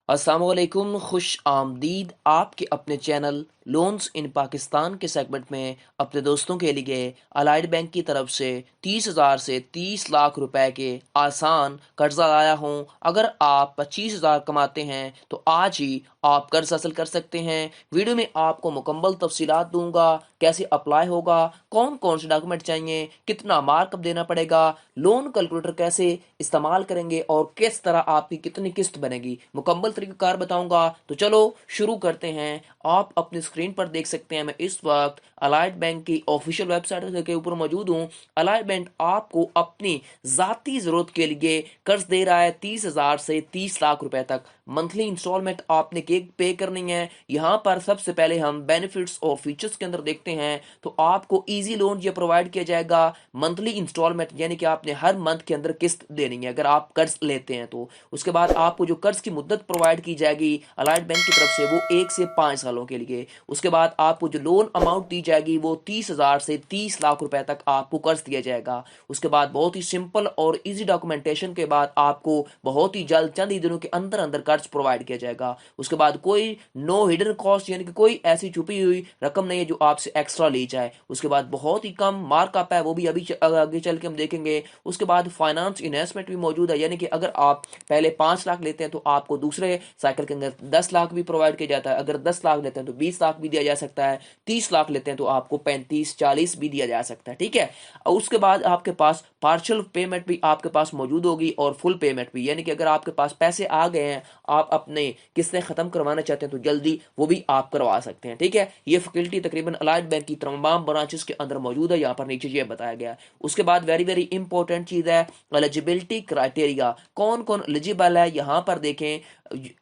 अस्सलामुअलैकुम, खुश आमदीद आपके अपने चैनल लोन्स इन पाकिस्तान के सेगमेंट में अपने दोस्तों के लिए अलाइड बैंक की तरफ से 30,000 से 30 लाख रुपए के आसान कर्जा लाया हूँ। अगर आप 25,000 कमाते हैं तो आज ही आप कर्ज हासिल कर सकते हैं। वीडियो में आपको मुकम्मल तफसीलात दूंगा, कैसे अप्लाई होगा, कौन कौन से डॉक्यूमेंट चाहिए, कितना मार्कअप देना पड़ेगा, लोन कैलकुलेटर कैसे इस्तेमाल करेंगे और किस तरह आपकी कितनी किस्त बनेगी, मुकम्मल तरीक़ाकार बताऊंगा। तो चलो शुरू करते हैं। आप अपनी स्क्रीन पर देख सकते हैं मैं इस वक्त अलाइड बैंक की ऑफिशियल वेबसाइट के ऊपर मौजूद हूँ। अलाइड बैंक आपको अपनी ज़ाती ज़रूरत के लिए कर्ज दे रहा है 30,000 से 30 लाख रुपए तक। मंथली इंस्टॉलमेंट आपने केक पे करनी है। यहाँ पर सबसे पहले हम बेनिफिट्स और फीचर्स के अंदर देखते हैं तो आपको इजी लोन ये प्रोवाइड किया जाएगा। मंथली इंस्टॉलमेंट यानी कि आपने हर मंथ के अंदर किस्त देनी है अगर आप कर्ज लेते हैं तो। उसके बाद आपको जो कर्ज की मुद्दत प्रोवाइड की जाएगी अलाइड बैंक की तरफ से वो 1 से 5 सालों के लिए। उसके बाद आपको जो लोन अमाउंट दी जाएगी वो 30,000 से 30 लाख रुपए तक आपको कर्ज दिया जाएगा। उसके बाद बहुत ही सिंपल और इजी डॉक्यूमेंटेशन के बाद आपको बहुत ही जल्द चंद ही दिनों के अंदर अंदर कर्ज प्रोवाइड किया जाएगा। उसके बाद कोई नो हिडन कॉस्ट यानी कि कोई ऐसी छुपी हुई रकम नहीं है जो आपसे एक्स्ट्रा ली जाए। उसके बाद बहुत ही कम मार्कअप है, वो भी अभी आगे चल के हम देखेंगे। उसके बाद फाइनेंस इन्वेस्टमेंट भी मौजूद है, यानी कि अगर आप पहले 5 लाख लेते हैं तो आपको दूसरे साइकिल के अंदर 10 लाख भी प्रोवाइड किया जाता है। अगर 10 लाख लेते हैं तो 20 लाख भी दिया जा सकता है। 30 लाख लेते हैं तो आपको 35-40 भी दिया जा सकता है। ठीक है। और उसके बाद आपके पास पार्शियल पेमेंट भी आपके पास मौजूद होगी और फुल पेमेंट भी, यानी कि अगर आपके पास पैसे आ गए हैं, आप अपने किस्तें खत्म करवाना चाहते हैं तो जल्दी वो भी आप करवा सकते हैं। ठीक है। ये फैसिलिटी तकरीबन अलाइड बैंक की तमाम ब्रांचेस के अंदर मौजूद है। यहाँ पर नीचे ये बताया गया है। उसके बाद वेरी वेरी इंपॉर्टेंट चीज है एलिजिबिलिटी क्राइटेरिया, कौन कौन एलिजिबल है। यहाँ पर देखें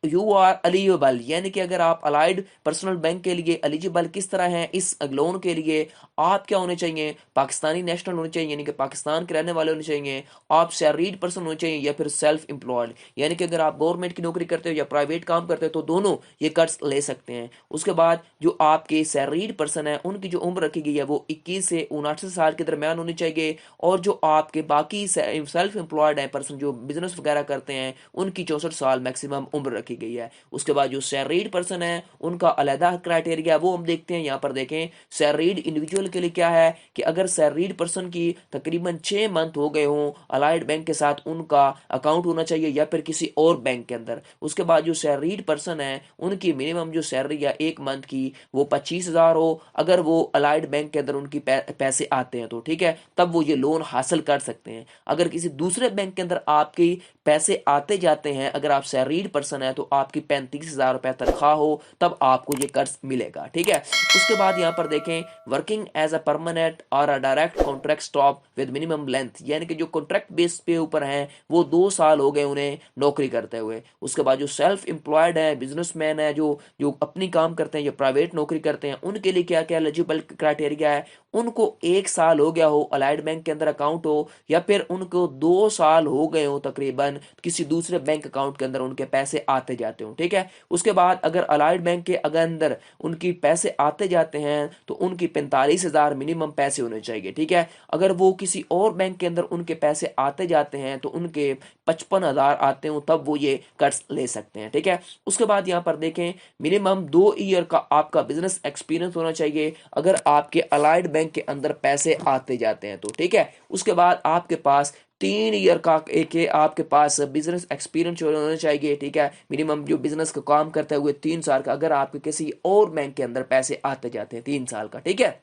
यू आर एलिजिबल, यानी कि अगर आप अलाइड पर्सनल बैंक के लिए एलिजिबल किस तरह हैं इस लोन के लिए, आप क्या होने चाहिए, पाकिस्तानी नेशनल होने चाहिए यानी कि पाकिस्तान के रहने वाले होने चाहिए, आप सैलरीड पर्सन होने चाहिए या फिर सेल्फ एम्प्लॉयड यानी कि अगर आप गवर्नमेंट की नौकरी करते हो या प्राइवेट काम करते हो तो दोनों ये कर्ज ले सकते हैं। उसके बाद जो आपके सैलरीड पर्सन है उनकी जो उम्र रखी गई है वो 21 से 59 साल के दरमियान होनी चाहिए। और जो आपके बाकी सेल्फ एम्प्लॉयड है पर्सन जो बिजनेस वगैरह करते हैं उनकी 64 साल मैक्सिमम उम्र रखी गई है। उसके बाद जो सैलरीड पर्सन है उनका अलहदा क्राइटेरिया वो हम देखते हैं। यहाँ पर देखें सैलरीड इंडिविजुअल के लिए क्या है कि अगर सैलरीड पर्सन की तकरीबन 6 मंथ हो गए हों अलाइड बैंक के साथ उनका अकाउंट होना चाहिए या फिर किसी और बैंक के अंदर। उसके बाद जो सैलरीड पर्सन है उनकी मिनिमम जो सैलरी है एक मंथ की वो 25,000 हो, अगर वो अलाइड बैंक के अंदर उनकी पैसे आते हैं तो। ठीक है। तब वो ये लोन हासिल कर सकते हैं। अगर किसी दूसरे बैंक के अंदर आपकी पैसे आते जाते हैं, अगर आप सैलरीड पर्सन है तो आपकी 35,000 रुपए तनख्वाह हो तब आपको ये कर्ज मिलेगा। ठीक है। उसके बाद यहाँ पर देखें वर्किंग एज अ परमानेंट और अ direct contract stop with minimum length, यानी कि जो कॉन्ट्रैक्ट बेस पे ऊपर हैं वो 2 साल हो गए उन्हें नौकरी करते हुए। उसके बाद जो सेल्फ एम्प्लॉयड है, बिजनेसमैन है, जो जो अपनी काम करते हैं या प्राइवेट नौकरी करते हैं, उनके लिए क्या क्या एलिजिबल क्राइटेरिया है, उनको 1 साल हो गया हो अलाइड बैंक के अंदर अकाउंट हो या फिर उनको 2 साल हो गए हो तकरीबन किसी दूसरे बैंक अकाउंट के अंदर उनके पैसे आते जाते हो। ठीक है। उसके बाद अगर अलाइड बैंक के अंदर उनकी पैसे आते जाते हैं तो उनकी 45,000 मिनिमम पैसे होने चाहिए। ठीक है। अगर वो किसी और बैंक के अंदर उनके पैसे आते जाते हैं तो उनके 55,000 आते हो तब वो ये कर्ज ले सकते हैं। ठीक है। उसके बाद यहाँ पर देखें मिनिमम 2 ईयर का आपका बिजनेस एक्सपीरियंस होना चाहिए अगर आपके अलाइड बैंक के अंदर पैसे आते जाते हैं तो। ठीक है। उसके बाद आपके पास 3 ईयर का एक आपके पास बिजनेस एक्सपीरियंस होना चाहिए। ठीक है। मिनिमम जो बिजनेस का काम करते हुए 3 साल का, अगर आपके किसी और बैंक के अंदर पैसे आते जाते हैं 3 साल का। ठीक है।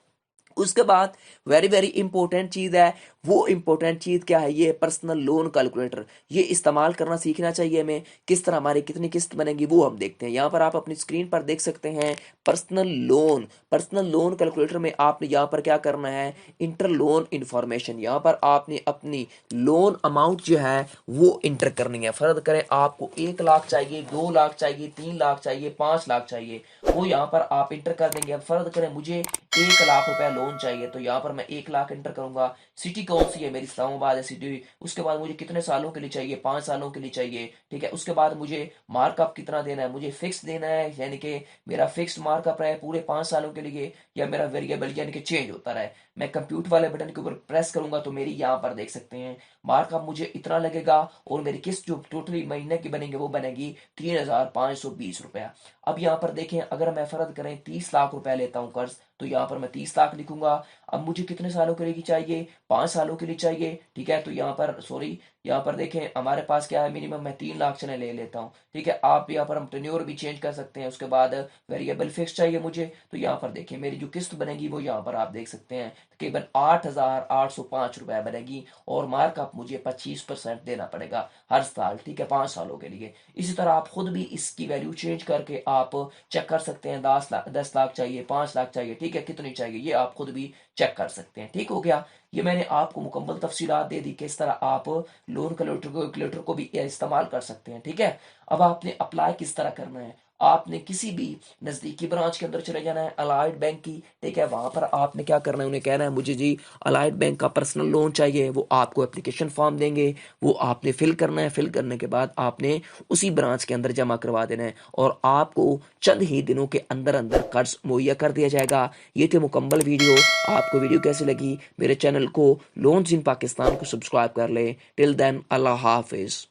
उसके बाद वेरी वेरी इंपॉर्टेंट चीज है, वो इंपॉर्टेंट चीज क्या है, ये पर्सनल लोन कैलकुलेटर। ये इस्तेमाल करना सीखना चाहिए हमें। किस तरह हमारी कितनी किस्त बनेगी वो हम देखते हैं। यहाँ पर आप अपनी स्क्रीन पर देख सकते हैं पर्सनल लोन कैलकुलेटर में आपने यहाँ पर क्या करना है, इंटर लोन इंफॉर्मेशन, यहाँ पर आपने अपनी लोन अमाउंट जो है वो इंटर करनी है। फर्ज करें आपको 1 लाख चाहिए, 2 लाख चाहिए, 3 लाख चाहिए, 5 लाख चाहिए, वो यहाँ पर आप इंटर कर देंगे। अब फर्ज करें मुझे 1 लाख रुपया लोन चाहिए, तो यहाँ पर मैं 1 लाख एंटर करूंगा। सिटी कौन सी है, मेरी इस्लामाबाद है सिटी। उसके बाद मुझे कितने सालों के लिए चाहिए, 5 सालों के लिए चाहिए, ठीक है। उसके बाद मुझे मार्कअप कितना देना है, मुझे फिक्स देना है, यानी कि मेरा फिक्स्ड मार्कअप रहे पूरे 5 सालों के लिए, या मेरा वेरिएबल यानी कि चेंज होता रहे। मैं कंप्यूटर वाले बटन के ऊपर प्रेस करूंगा तो मेरी यहाँ पर देख सकते हैं मार्कअप मुझे इतना लगेगा, और मेरी किस्त जो टोटली महीने की बनेगी वो बनेगी 3,520 रुपया। अब यहाँ पर देखें, अगर मैं फर्ज करें 30 लाख रुपया लेता हूँ कर्ज, तो यहाँ पर मैं 30 लाख लिखूंगा। अब मुझे कितने सालों के लिए चाहिए, 5 सालों के लिए चाहिए, ठीक है। तो यहाँ पर सॉरी, यहाँ पर देखें हमारे पास क्या है, मिनिमम मैं 3 लाख चले ले लेता हूँ, ठीक है। आप यहाँ पर हम टेन्योर भी चेंज कर सकते हैं। उसके बाद वेरिएबल फिक्स चाहिए मुझे, तो यहाँ पर देखिए मेरी जो किस्त बनेगी वो यहाँ पर आप देख सकते हैं तकरीबन 8,805 रुपया बनेगी, और मार्कअप मुझे 25% देना पड़ेगा हर साल, ठीक है, 5 सालों के लिए। इसी तरह आप खुद भी इसकी वैल्यू चेंज करके आप चेक कर सकते हैं, 10 लाख चाहिए, 5 लाख चाहिए, ठीक है, कितनी चाहिए ये आप खुद भी चेक कर सकते हैं। ठीक हो गया, ये मैंने आपको मुकम्मल तफसीलात दे दी किस तरह आप लोन कैलकुलेटर को भी इस्तेमाल कर सकते हैं, ठीक है। अब आपने अप्लाई किस तरह करना है, आपने किसी भी नज़दीकी ब्रांच के अंदर चले जाना है अलाइड बैंक की, ठीक है। वहां पर आपने क्या करना है, उन्हें कहना है मुझे जी अलाइड बैंक का पर्सनल लोन चाहिए। वो आपको एप्लीकेशन फॉर्म देंगे, वो आपने फिल करना है। फिल करने के बाद आपने उसी ब्रांच के अंदर जमा करवा देना है, और आपको चंद ही दिनों के अंदर अंदर कर्ज मुहैया कर दिया जाएगा। ये थी मुकम्मल वीडियो। आपको वीडियो कैसी लगी, मेरे चैनल को लोन्स इन पाकिस्तान को सब्सक्राइब कर ले। टिल देन, अल्लाह हाफिज़।